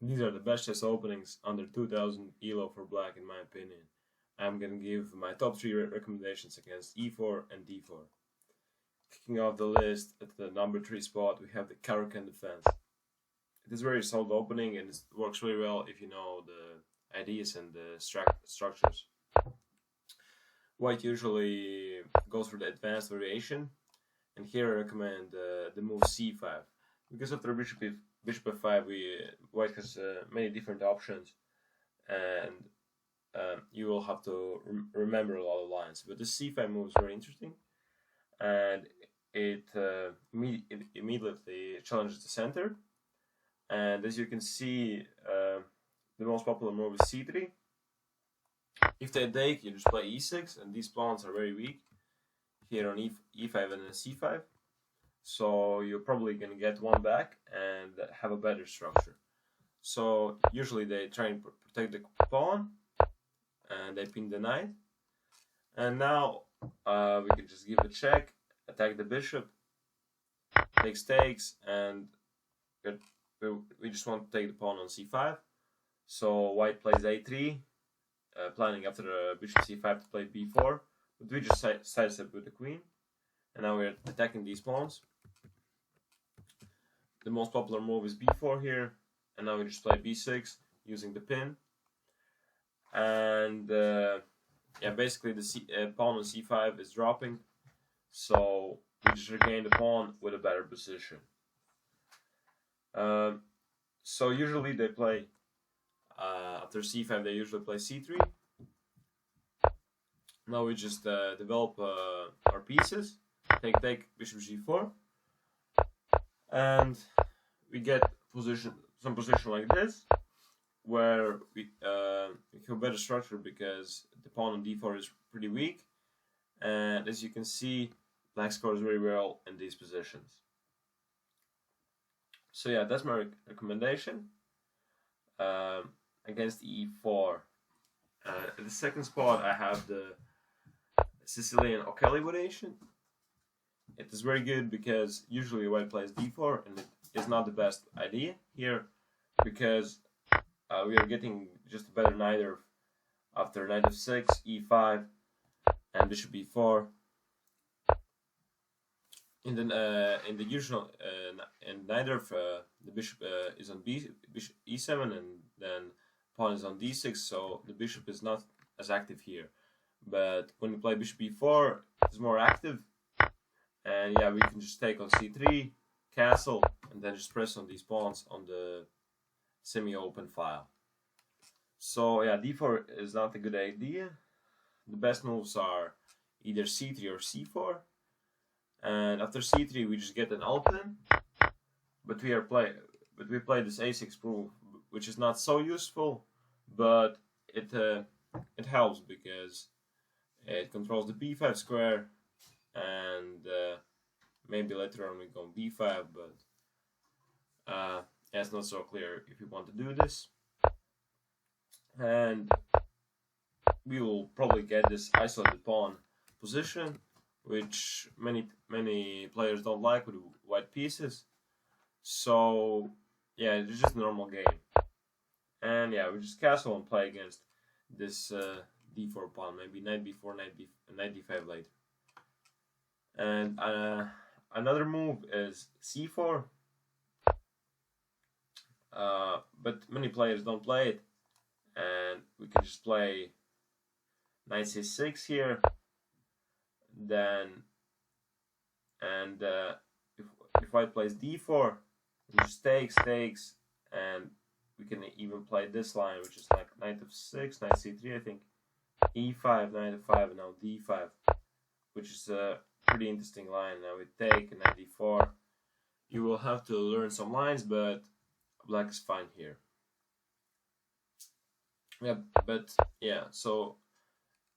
These are the best chess openings under 2000 elo for black, in my opinion. I'm gonna give my top 3 recommendations against e4 and d4. Kicking off the list at the number 3 spot, we have the Caro-Kann defense. It is a very solid opening and it works really well if you know the ideas and the structures. White usually goes for the advanced variation, and here I recommend the move c5, because after bishop f5, white has many different options, and you will have to remember a lot of lines. But the c5 move is very interesting, and it immediately challenges the center. And as you can see, the most popular move is c3. If they take, you just play e6, and these pawns are very weak here on e5 and then c5. So you're probably going to get one back and have a better structure. So usually they try and protect the pawn, and they pin the knight. And now we can just give a check, attack the bishop, takes, and we just want to take the pawn on c5. So white plays a3, planning after bishop c5 to play b4, but we just sidestep with the queen, and now we're attacking these pawns. The most popular move is b4 here, and now we just play b6 using the pin. And yeah, basically the pawn on c5 is dropping, so we just regain the pawn with a better position. So usually they play after c5, they usually play c3. Now we just develop our pieces, take bishop g4, and we get some position like this, where we have a better structure because the pawn on d4 is pretty weak, and as you can see, black scores very well in these positions. So yeah, that's my recommendation against e4. At the second spot, I have the Sicilian O'Kelly variation. It is very good because usually white plays d4, and it is not the best idea here because we are getting just a better knight after knight f6, e5, and bishop e4. In the usual and neither the bishop is on bishop e7, and then pawn is on d6, so the bishop is not as active here. But when you play bishop e4, it's more active, and yeah, we can just take on c3, castle, and then just press on these pawns on the semi-open file. So yeah, d4 is not a good idea. The best moves are either c3 or c4. And after c3, we just get an open, but we play this a6 move, which is not so useful, but it helps because it controls the b5 square, and maybe later on we go b5, but it's not so clear if you want to do this. And we will probably get this isolated pawn position, which many players don't like with white pieces. So yeah, it's just a normal game. And yeah, we just castle and play against this d4 pawn, maybe knight b4, knight d5 later. And another move is c4, but many players don't play it, and we can just play knight c6 here. Then, and if white plays d4, it just takes, and we can even play this line, which is like knight f6, knight c3, I think, e5, knight f5, and now d5, which is a pretty interesting line. Now we take, and knight d4. You will have to learn some lines, but black is fine here. Yeah, but yeah, so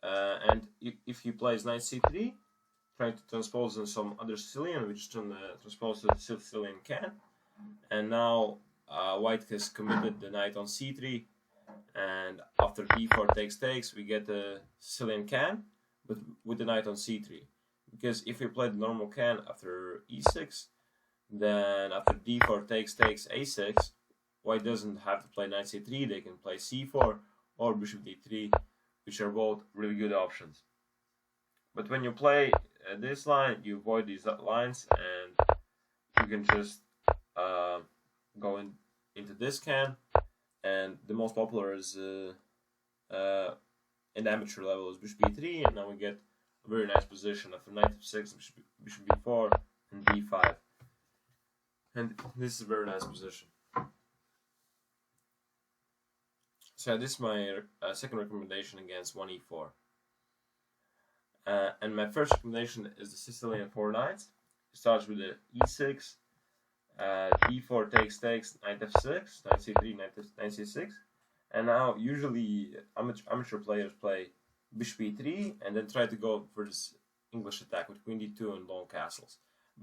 and if he plays knight c3, trying to transpose in some other Sicilian, we just transpose to the Sicilian can, and now white has committed the knight on c3, and after d4 takes, we get the Sicilian can, but with the knight on c3. Because if we play the normal can after e6, then after d4 takes a6, white doesn't have to play knight c3, they can play c4 or bishop d3, which are both really good options. But when you play this line, you avoid these lines, and you can just go into this can, and the most popular is in the amateur level is bishop b3, and now we get a very nice position after knight f6, bishop b4, and d5. And this is a very nice position. So this is my second recommendation against 1e4. And my first recommendation is the Sicilian 4 knights. It starts with the e6, d4 takes, knight f6, knight c3, knight c6. And now usually amateur players play bishop e3 and then try to go for this English attack with queen d2 and long castles.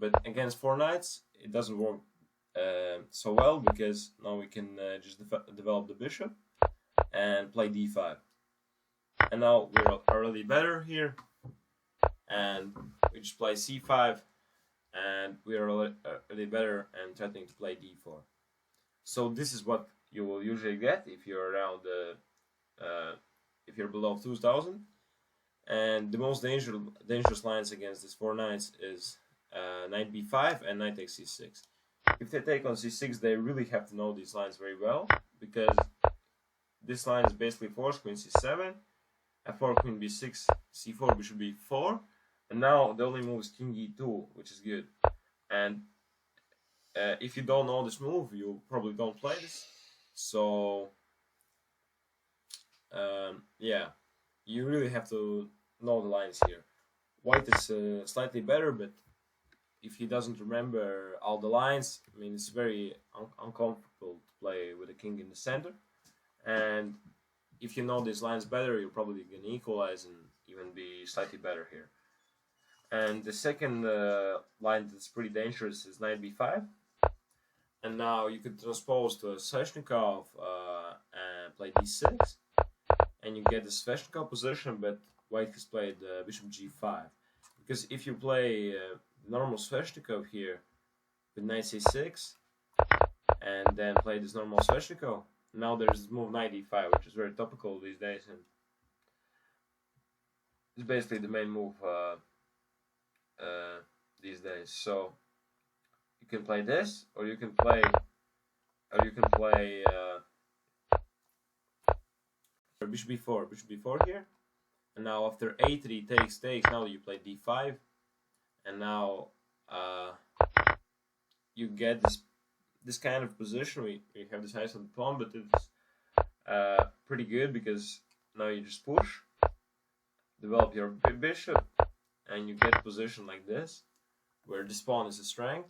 But against 4 knights, it doesn't work so well, because now we can just develop the bishop and play d5. And now we're already better here, and we just play c5, and we are already better and threatening to play d4. So this is what you will usually get if you're around if you're below 2000. And the most dangerous lines against these 4 knights is knight b5 and knight takes c6. If they take on c6, they really have to know these lines very well, because this line is basically forced queen c7, f4, queen b6, c4, bishop b4, and now the only move is king e2, which is good. And if you don't know this move, you probably don't play this. So yeah, you really have to know the lines here. White is slightly better, but if he doesn't remember all the lines, I mean, it's very uncomfortable to play with a king in the center. And if you know these lines better, you're probably going to equalize and even be slightly better here. And the second line that's pretty dangerous is knight b5. And now you could transpose to a Sveshnikov and play d6. And you get the Sveshnikov position, but white has played bishop g5. Because if you play normal Sveshnikov here with knight c6 and then play this normal Sveshnikov, now there's this move knight e5, which is very topical these days, and it's basically the main move these days. So you can play this, or you can play bishop b4 here, and now after a3 takes, now you play d5, and now you get this kind of position. We have this isolated pawn, but it's pretty good, because now you just push, develop your bishop, and you get a position like this, where this pawn is a strength,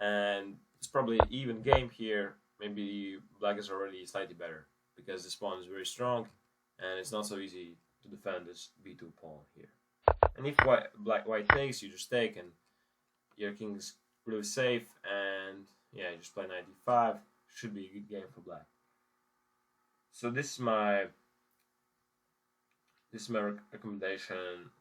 and it's probably an even game here. Maybe black is already slightly better, because this pawn is very strong, and it's not so easy to defend this b2 pawn here. And if white takes, you just take, and your king is really safe, and yeah, you just play knight d5. Should be a good game for black. So this is my recommendation,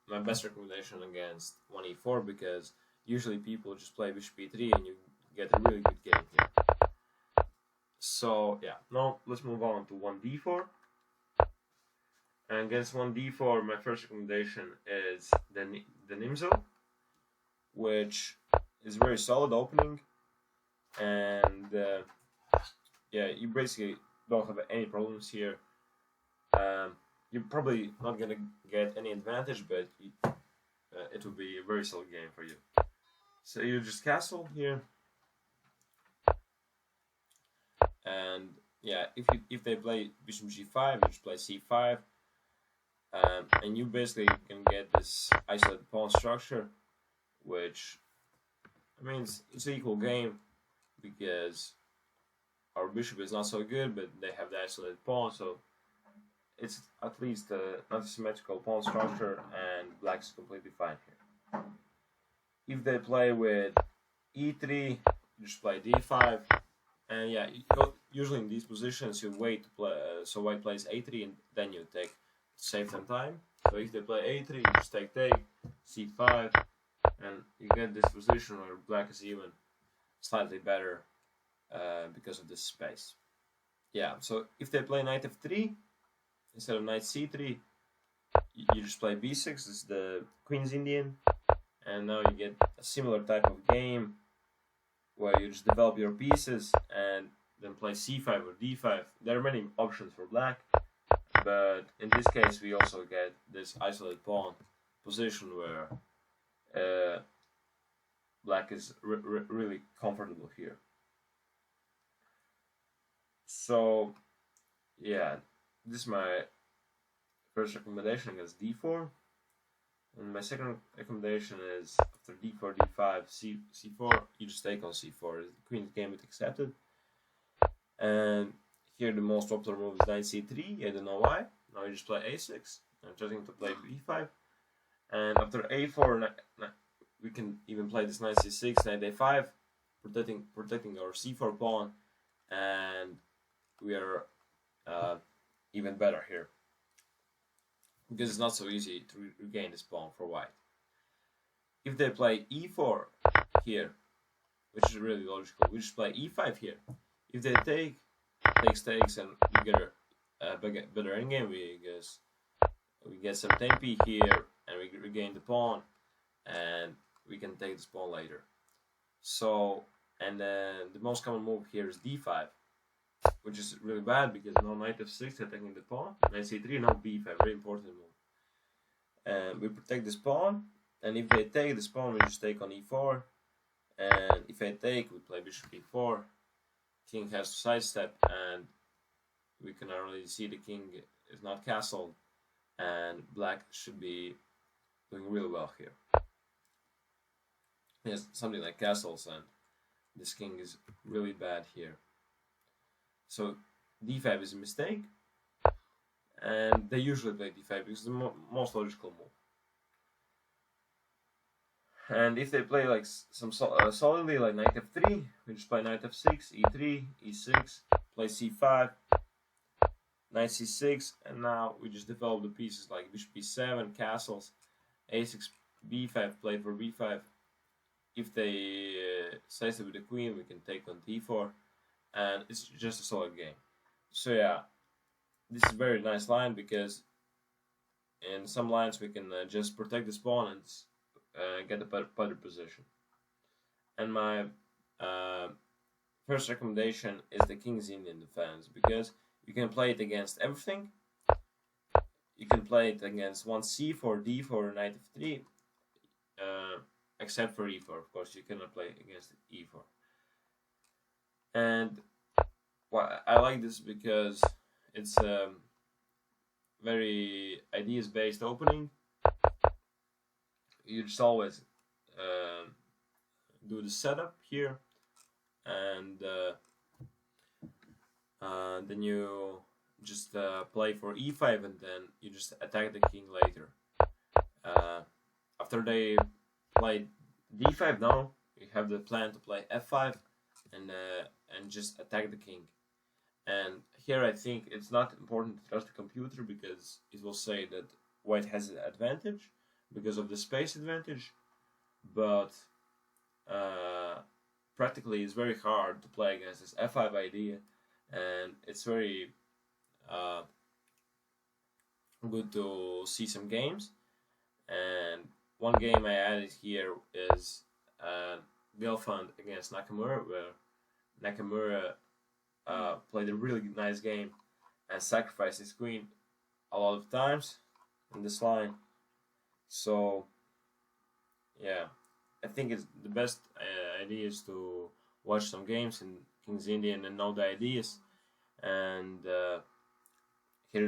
my best recommendation against 1e4, because usually people just play bishop e3 and you get a really good game here. So yeah, now let's move on to 1d4. And against 1d4, my first recommendation is the Nimzo, which is a very solid opening, and yeah, you basically don't have any problems here. You're probably not gonna get any advantage, but it will be a very solid game for you. So you just castle here, and yeah, if they play bishop g5, you just play c5, and you basically can get this isolated pawn structure, which, I mean, it's an equal game, because our bishop is not so good, but they have the isolated pawn, so it's at least not a symmetrical pawn structure, and black is completely fine here. If they play with e3, you just play d5, and yeah, usually in these positions you wait to play, so white plays a3, and then you take, save some time. So if they play a3, you just take, c5, and you get this position where black is even slightly better because of this space. Yeah, so if they play knight f3 instead of knight c3, you just play b6. This is the Queen's Indian, and now you get a similar type of game where you just develop your pieces and then play c5 or d5. There are many options for black, but in this case we also get this isolated pawn position where black is really comfortable here. So yeah, this is my first recommendation against d4. And my second recommendation is after d4, d5, c4, you just take on c4. The queen's gambit accepted. And here the most popular move is knight c3. I don't know why. Now you just play a6. I'm trying to play b5. And after a4, we can even play this knight c6, knight a5, protecting our c4 pawn. And we are even better here, because it's not so easy to regain this pawn for white. If they play e4 here, which is really logical, we just play e5 here. If they takes, and we get a better endgame, we get some tempi here, and we regain the pawn, and we can take this pawn later. So, and then the most common move here is d5, which is really bad because now knight f6 attacking the pawn, knight c3, now b5, very important move. And we protect this pawn, and if they take this pawn, we just take on e4, and if I take, we play bishop e4, king has to sidestep, and we can already see the king is not castled, and black should be doing really well here. He has something like castles, and this king is really bad here. So d5 is a mistake, and they usually play d5 because it's the most logical move. And if they play like some solidly, like knight f3, we just play knight f6, e3, e6, play c5, knight c6, and now we just develop the pieces like bishop b7, castles, a6, b5, play for b5. If they slice it with the queen, we can take on d4, and it's just a solid game. So yeah, this is a very nice line because in some lines we can just protect this pawn and get a better position. And my first recommendation is the King's Indian defense, because you can play it against everything. You can play it against 1c4, d4, knight f3, except for e4. Of course, you cannot play against e4. And well, I like this because it's a very ideas-based opening. You just always do the setup here, and then you just play for e5, and then you just attack the king later. After they play d5, now you have the plan to play f5 and just attack the king. And here I think it's not important to trust the computer, because it will say that white has an advantage because of the space advantage, but practically it's very hard to play against this f5 idea, and it's very good to see some games. And one game I added here is Gelfand against Nakamura, where Nakamura played a really nice game and sacrificed his queen a lot of times in this line. So yeah, I think it's the best idea is to watch some games in King's Indian and know the ideas. And here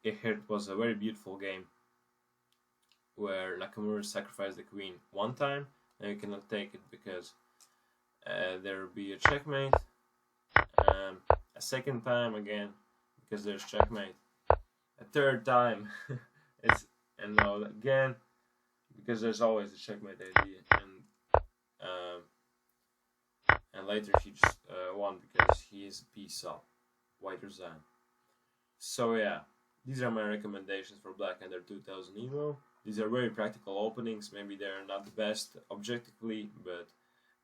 it was a very beautiful game where Nakamura sacrificed the queen one time, and you cannot take it because there will be a checkmate. A second time again because there's checkmate. A third time and now again because there's always a checkmate idea. And later he just won because he is a piece of white resign. So yeah, these are my recommendations for Black Under 2000 Evo. These are very practical openings. Maybe they're not the best objectively, but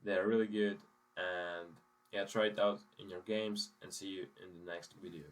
they're really good, and yeah, try it out in your games, and see you in the next video.